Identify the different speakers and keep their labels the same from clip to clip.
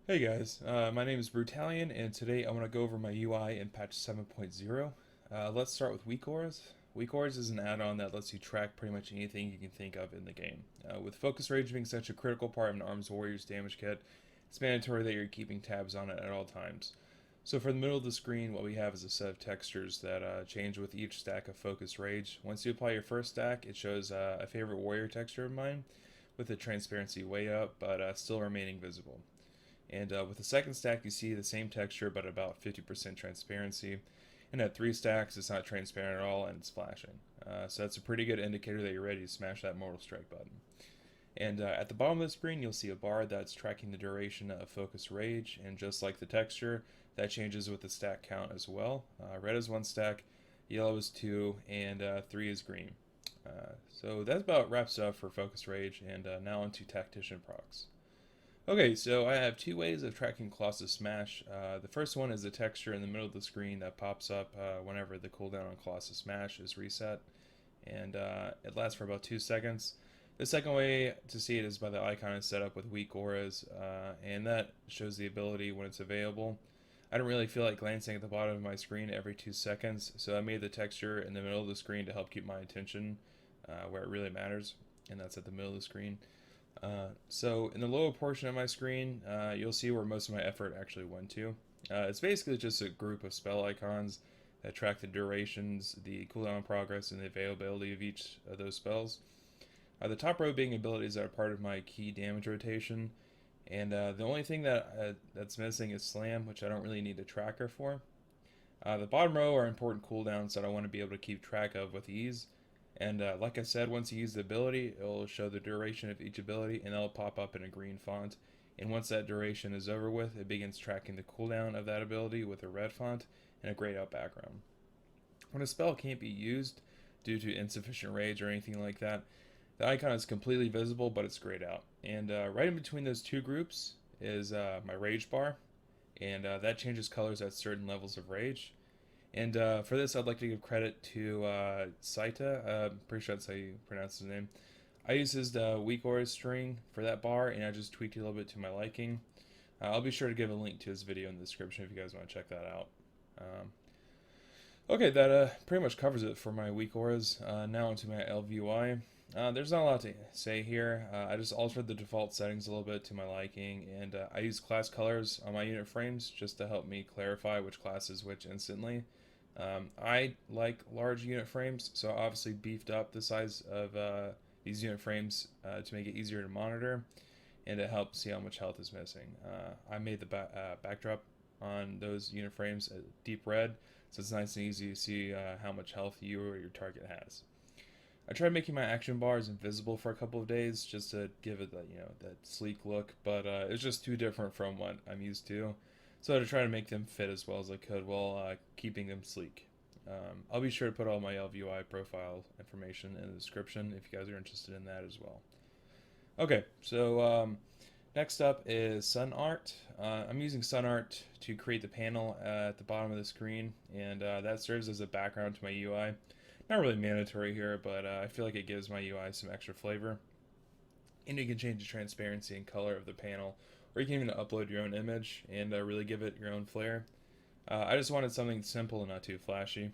Speaker 1: Hey guys, my name is Brutalion, and today I want to go over my UI in patch 7.0. Let's start with Weak Auras. Weak Auras is an add-on that lets you track pretty much anything you can think of in the game. With Focus Rage being such a critical part of an Arms Warrior's damage kit, it's mandatory that you're keeping tabs on it at all times. So for the middle of the screen, what we have is a set of textures that change with each stack of Focus Rage. Once you apply your first stack, it shows a favorite warrior texture of mine, with the transparency way up, but still remaining visible. And with the second stack, you see the same texture, but about 50% transparency. And at 3 stacks, it's not transparent at all, and it's flashing. So that's a pretty good indicator that you're ready to smash that Mortal Strike button. And at the bottom of the screen, you'll see a bar that's tracking the duration of Focus Rage, and just like the texture, that changes with the stack count as well. Red is 1 stack, yellow is 2, and 3 is green. So that about wraps up for Focus Rage, and now onto Tactician procs. Okay, so I have 2 ways of tracking Colossus Smash. The first one is the texture in the middle of the screen that pops up whenever the cooldown on Colossus Smash is reset, and it lasts for about 2 seconds. The second way to see it is by the icon is set up with weak auras, and that shows the ability when it's available. I don't really feel like glancing at the bottom of my screen every 2 seconds, so I made the texture in the middle of the screen to help keep my attention where it really matters, and that's at the middle of the screen. So in the lower portion of my screen, you'll see where most of my effort actually went to. It's basically just a group of spell icons that track the durations, the cooldown progress, and the availability of each of those spells. The top row being abilities that are part of my key damage rotation, and the only thing that's missing is Slam, which I don't really need a tracker for. The bottom row are important cooldowns that I want to be able to keep track of with ease. And like I said, once you use the ability, it'll show the duration of each ability, and that'll pop up in a green font. And once that duration is over with, it begins tracking the cooldown of that ability with a red font and a grayed out background. When a spell can't be used due to insufficient rage or anything like that, the icon is completely visible, but it's grayed out. And right in between those two groups is my rage bar, and that changes colors at certain levels of rage. And for this, I'd like to give credit to Saita. I'm pretty sure that's how you pronounce his name. I used his weak aura string for that bar, and I just tweaked it a little bit to my liking. I'll be sure to give a link to his video in the description if you guys want to check that out. Okay, that pretty much covers it for my weak auras. Now onto my Elvui. There's not a lot to say here. I just altered the default settings a little bit to my liking, and I use class colors on my unit frames just to help me clarify which class is which instantly. I like large unit frames, so I obviously beefed up the size of these unit frames to make it easier to monitor and to help see how much health is missing. I made the backdrop on those unit frames deep red, so it's nice and easy to see how much health you or your target has. I tried making my action bars invisible for a couple of days just to give it that sleek look, but it's just too different from what I'm used to. So I tried to make them fit as well as I could while keeping them sleek. I'll be sure to put all my LVUI profile information in the description if you guys are interested in that as well. Okay, so next up is Sun Art. I'm using Sun Art to create the panel at the bottom of the screen, and that serves as a background to my UI. Not really mandatory here, but I feel like it gives my UI some extra flavor. And you can change the transparency and color of the panel, or you can even upload your own image and really give it your own flair. I just wanted something simple and not too flashy.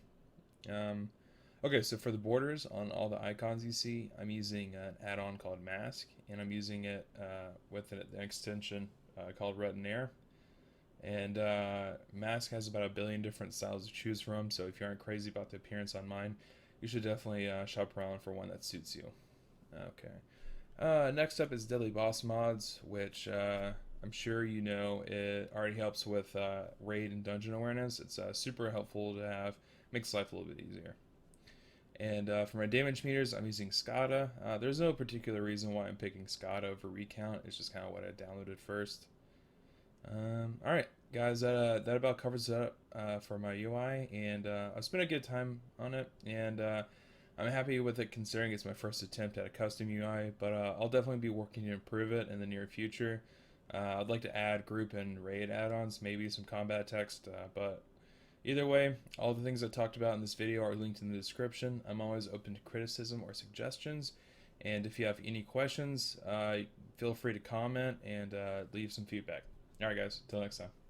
Speaker 1: Okay, so for the borders on all the icons you see, I'm using an add-on called Mask, and I'm using it with an extension called Retinaire. And Mask has about 1 billion different styles to choose from, so if you aren't crazy about the appearance on mine, you should definitely shop around for one that suits you. Okay. Next up is Deadly Boss Mods, which I'm sure you know it already helps with raid and dungeon awareness. It's super helpful to have, makes life a little bit easier. And for my damage meters, I'm using SCADA. There's no particular reason why I'm picking SCADA over Recount. It's just kind of what I downloaded first. Alright, guys, that about covers it up for my UI, and I've spent a good time on it, and I'm happy with it considering it's my first attempt at a custom UI, but I'll definitely be working to improve it in the near future. I'd like to add group and raid add-ons, maybe some combat text, but either way, all the things I talked about in this video are linked in the description. I'm always open to criticism or suggestions, and if you have any questions, feel free to comment and leave some feedback. All right, guys. Till next time.